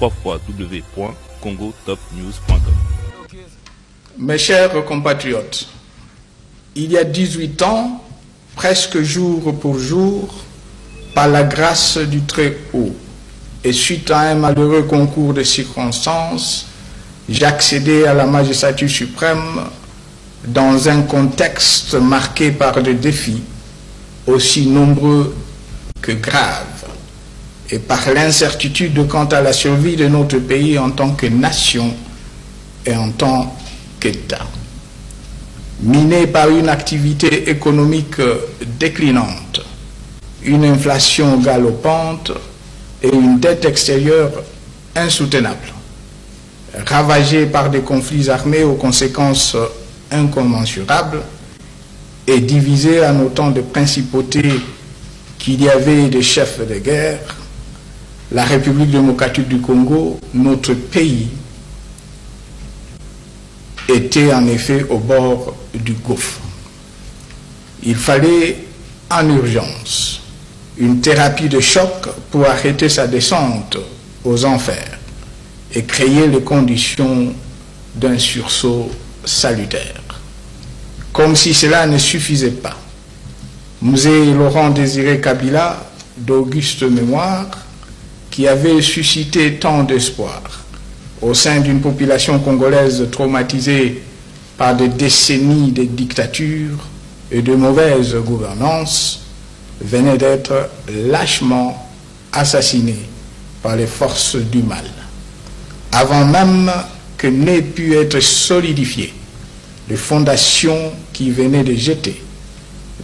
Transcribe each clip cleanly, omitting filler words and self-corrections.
www.congotopnews.com. Mes chers compatriotes, il y a 18 ans, presque jour pour jour, par la grâce du Très-Haut, et suite à un malheureux concours de circonstances, j'accédais à la magistrature suprême dans un contexte marqué par des défis aussi nombreux que graves, et par l'incertitude quant à la survie de notre pays en tant que nation et en tant qu'État. Miné par une activité économique déclinante, une inflation galopante et une dette extérieure insoutenable, ravagé par des conflits armés aux conséquences incommensurables et divisé en autant de principautés qu'il y avait des chefs de guerre, la République démocratique du Congo, notre pays, était en effet au bord du gouffre. Il fallait en urgence une thérapie de choc pour arrêter sa descente aux enfers et créer les conditions d'un sursaut salutaire. Comme si cela ne suffisait pas, Musée Laurent Désiré Kabila, d'auguste mémoire, qui avait suscité tant d'espoir au sein d'une population congolaise traumatisée par des décennies de dictature et de mauvaise gouvernance, venait d'être lâchement assassiné par les forces du mal, avant même que n'aient pu être solidifiées les fondations qui venaient de jeter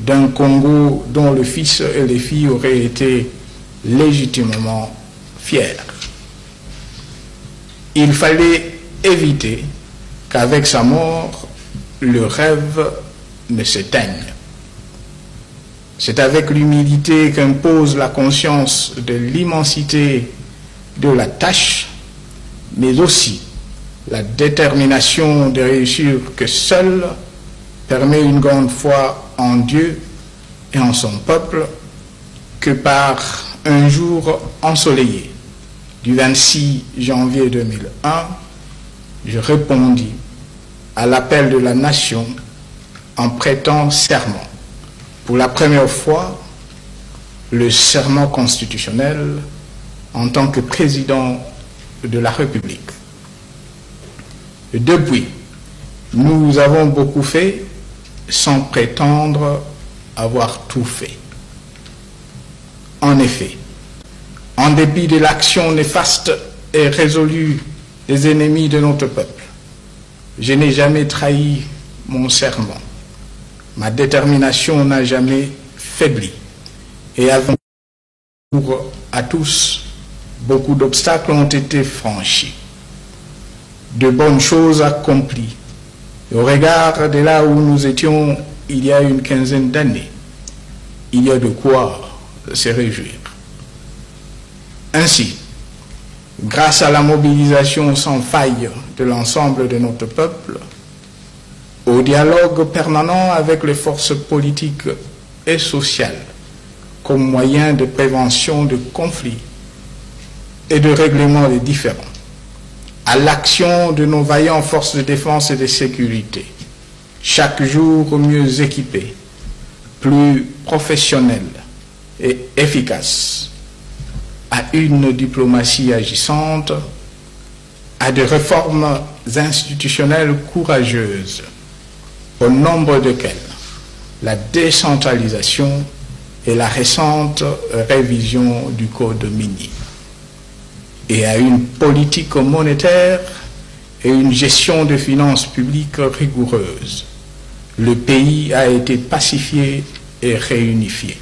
d'un Congo dont le fils et les filles auraient été légitimement fiers. Il fallait éviter qu'avec sa mort, le rêve ne s'éteigne. C'est avec l'humilité qu'impose la conscience de l'immensité de la tâche, mais aussi la détermination de réussir que seule permet une grande foi en Dieu et en son peuple, que par un jour ensoleillé du 26 janvier 2001, je répondis à l'appel de la nation en prêtant serment, pour la première fois, le serment constitutionnel en tant que président de la République. Depuis, nous avons beaucoup fait sans prétendre avoir tout fait. En effet, en dépit de l'action néfaste et résolue des ennemis de notre peuple, je n'ai jamais trahi mon serment. Ma détermination n'a jamais faibli. Et avant à tous, beaucoup d'obstacles ont été franchis. De bonnes choses accomplies. Au regard de là où nous étions il y a une quinzaine d'années, il y a de quoi se réjouir. Ainsi, grâce à la mobilisation sans faille de l'ensemble de notre peuple, au dialogue permanent avec les forces politiques et sociales comme moyen de prévention de conflits et de règlement des différends, à l'action de nos vaillantes forces de défense et de sécurité, chaque jour mieux équipées, plus professionnelles et efficaces, à une diplomatie agissante, à des réformes institutionnelles courageuses, au nombre desquelles la décentralisation et la récente révision du Code minier, et à une politique monétaire et une gestion de finances publiques rigoureuse. Le pays a été pacifié et réunifié.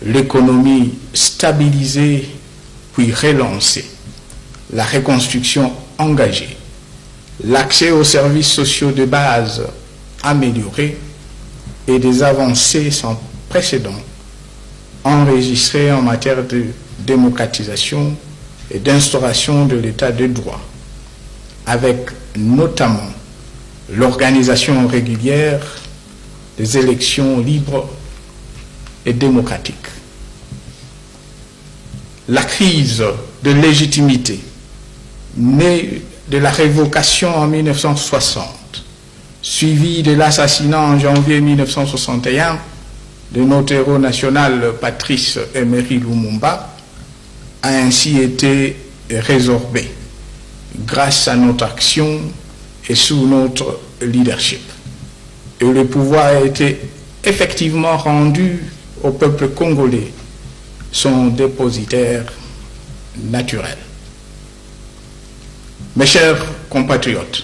L'économie stabilisée puis relancée. La reconstruction engagée. L'accès aux services sociaux de base amélioré et des avancées sans précédent enregistrées en matière de démocratisation et d'instauration de l'état de droit, avec notamment l'organisation régulière des élections libres et démocratiques. La crise de légitimité né de la révocation en 1960, suivi de l'assassinat en janvier 1961 de notre héros national Patrice Emery Lumumba, a ainsi été résorbé grâce à notre action et sous notre leadership. Et le pouvoir a été effectivement rendu au peuple congolais, son dépositaire naturel. Mes chers compatriotes,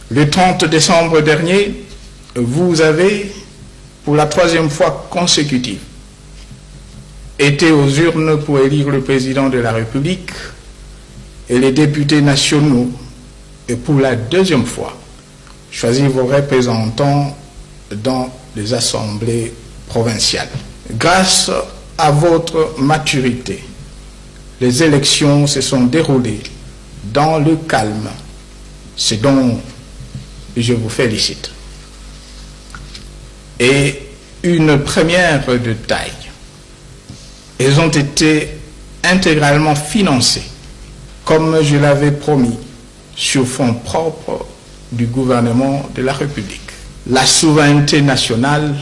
le 30 décembre dernier, vous avez, pour la 3e fois consécutive, été aux urnes pour élire le président de la République et les députés nationaux, et pour la 2e fois, choisir vos représentants dans les assemblées provinciales. Grâce à votre maturité, les élections se sont déroulées dans le calme, ce dont je vous félicite. Et une première de taille, elles ont été intégralement financées, comme je l'avais promis, sur fonds propres du gouvernement de la République. La souveraineté nationale,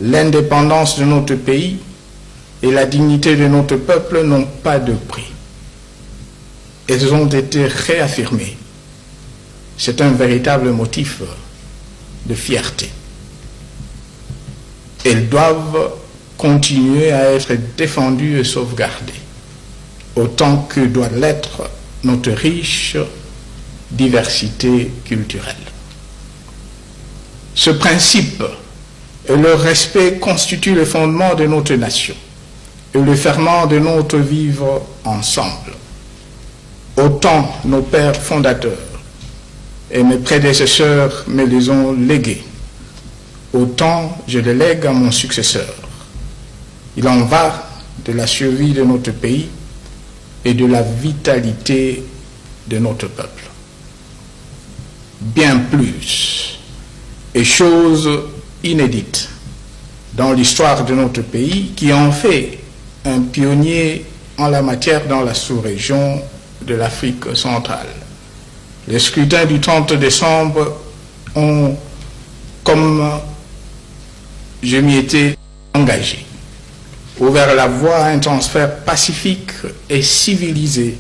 l'indépendance de notre pays et la dignité de notre peuple n'ont pas de prix. Elles ont été réaffirmées. C'est un véritable motif de fierté. Elles doivent continuer à être défendues et sauvegardées, autant que doit l'être notre riche diversité culturelle. Ce principe et le respect constituent le fondement de notre nation et le ferment de notre vivre ensemble. Autant nos pères fondateurs et mes prédécesseurs me les ont légués, autant je les lègue à mon successeur. Il en va de la survie de notre pays et de la vitalité de notre peuple. Bien plus, et chose inédite dans l'histoire de notre pays, qui en fait un pionnier en la matière dans la sous-région de l'Afrique centrale. Les scrutins du 30 décembre ont, comme je m'y étais engagé, ouvert la voie à un transfert pacifique et civilisé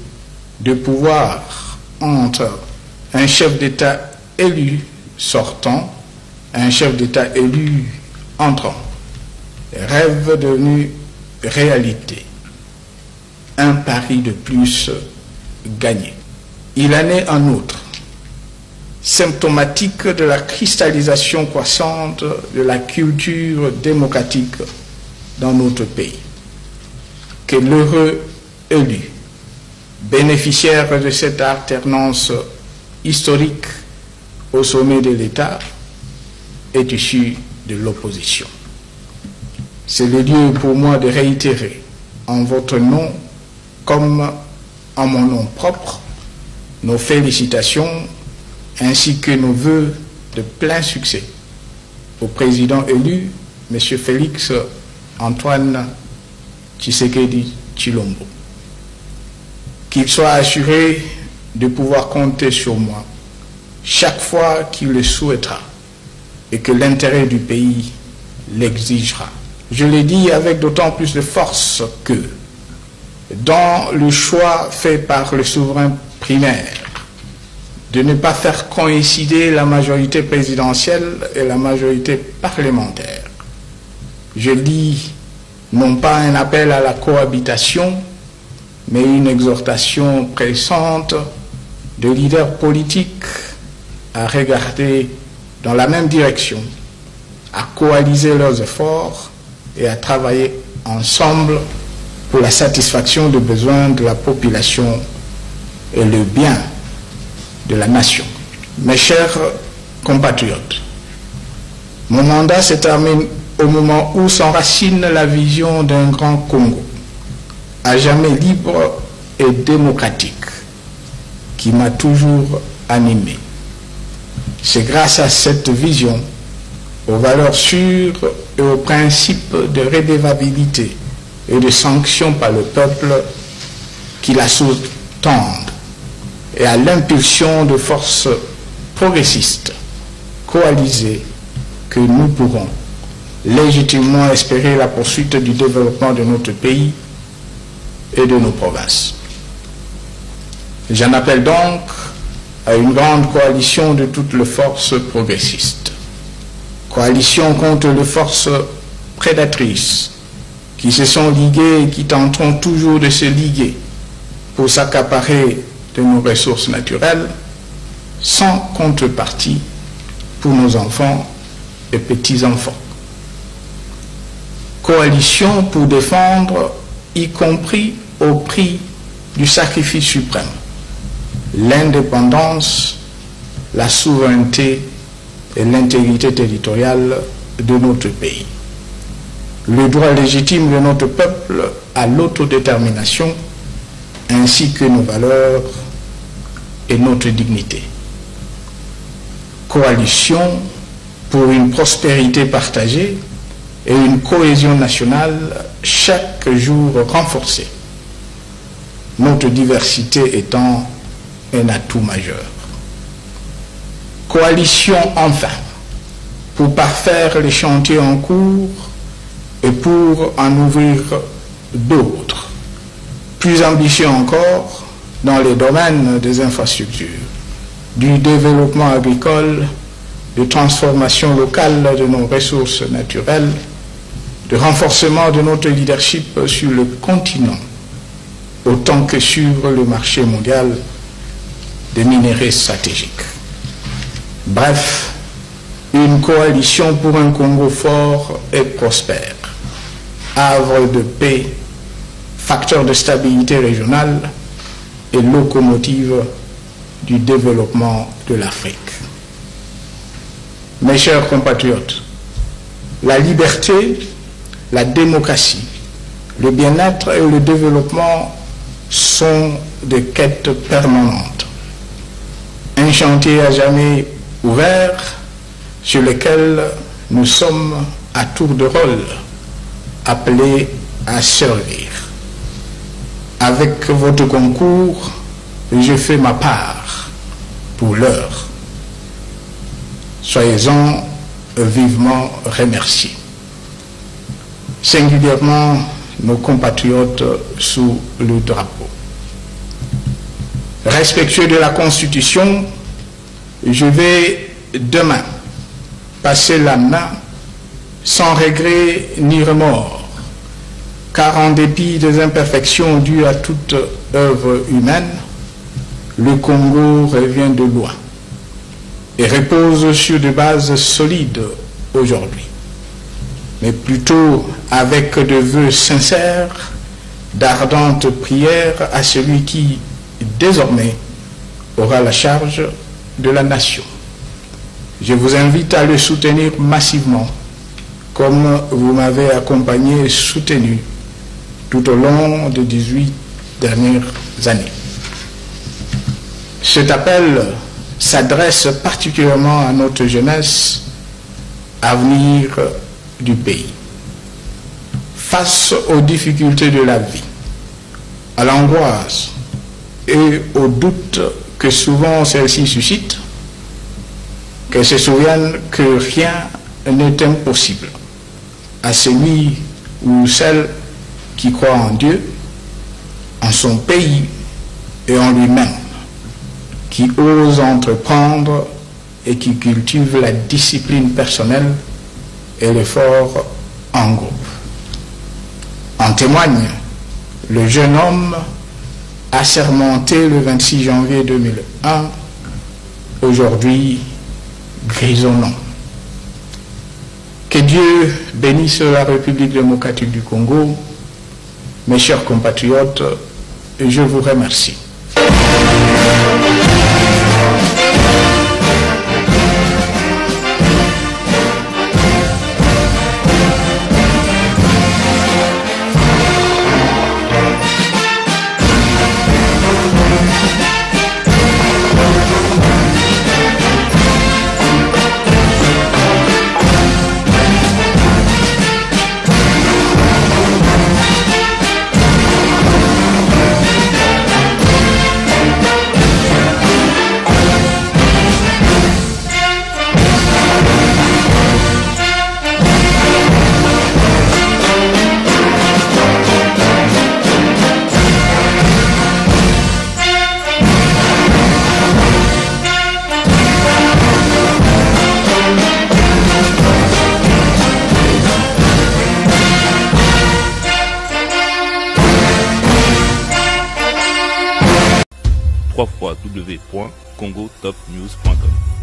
de pouvoir entre un chef d'État élu sortant et un chef d'État élu entrant. Rêve devenu réalité. Un pari de plus gagné. Il en est en outre symptomatique de la cristallisation croissante de la culture démocratique dans notre pays, que l'heureux élu, bénéficiaire de cette alternance historique au sommet de l'État, est issu de l'opposition. C'est le lieu pour moi de réitérer en votre nom comme en mon nom propre nos félicitations ainsi que nos vœux de plein succès au président élu, M. Félix Antoine Tshisekedi Tshilombo. Qu'il soit assuré de pouvoir compter sur moi chaque fois qu'il le souhaitera et que l'intérêt du pays l'exigera. Je le dis avec d'autant plus de force que, dans le choix fait par le souverain primaire de ne pas faire coïncider la majorité présidentielle et la majorité parlementaire, je lis non pas un appel à la cohabitation, mais une exhortation pressante de leaders politiques à regarder dans la même direction, à coaliser leurs efforts et à travailler ensemble pour la satisfaction des besoins de la population et le bien de la nation. Mes chers compatriotes, mon mandat se termine au moment où s'enracine la vision d'un grand Congo, à jamais libre et démocratique, qui m'a toujours animé. C'est grâce à cette vision, aux valeurs sûres et aux principes de redevabilité et de sanction par le peuple qui la sous-tendent et à l'impulsion de forces progressistes coalisées que nous pourrons légitimement espérer la poursuite du développement de notre pays et de nos provinces. J'en appelle donc à une grande coalition de toutes les forces progressistes, coalition contre les forces prédatrices qui se sont liguées et qui tenteront toujours de se liguer pour s'accaparer de nos ressources naturelles sans contrepartie pour nos enfants et petits-enfants. Coalition pour défendre, y compris au prix du sacrifice suprême, l'indépendance, la souveraineté et l'intégrité territoriale de notre pays. Le droit légitime de notre peuple à l'autodétermination, ainsi que nos valeurs et notre dignité. Coalition pour une prospérité partagée et une cohésion nationale chaque jour renforcée, notre diversité étant un atout majeur. Coalition enfin pour parfaire les chantiers en cours et pour en ouvrir d'autres, plus ambitieux encore dans les domaines des infrastructures, du développement agricole, de transformation locale de nos ressources naturelles, de renforcement de notre leadership sur le continent, autant que sur le marché mondial des minéraux stratégiques. Bref, une coalition pour un Congo fort et prospère, havre de paix, facteur de stabilité régionale et locomotive du développement de l'Afrique. Mes chers compatriotes, la liberté, la démocratie, le bien-être et le développement sont des quêtes permanentes. Un chantier à jamais ouvert sur lequel nous sommes à tour de rôle appelés à servir. Avec votre concours, je fais ma part pour l'heure. Soyez-en vivement remerciés. Singulièrement nos compatriotes sous le drapeau. Respectueux de la Constitution, je vais demain passer la main sans regret ni remords, car en dépit des imperfections dues à toute œuvre humaine, le Congo revient de loin et repose sur des bases solides aujourd'hui, mais plutôt avec de vœux sincères, d'ardentes prières à celui qui, désormais, aura la charge de la nation. Je vous invite à le soutenir massivement, comme vous m'avez accompagné et soutenu tout au long des 18 dernières années. Cet appel s'adresse particulièrement à notre jeunesse, avenir du pays. Face aux difficultés de la vie, à l'angoisse et aux doutes que souvent celle-ci suscite, qu'elle se souvienne que rien n'est impossible à celui ou celle qui croit en Dieu, en son pays et en lui-même, qui ose entreprendre et qui cultive la discipline personnelle et l'effort en groupe. En témoigne le jeune homme assermenté le 26 janvier 2001, aujourd'hui grisonnant. Que Dieu bénisse la République démocratique du Congo. Mes chers compatriotes, je vous remercie. www.congotopnews.com.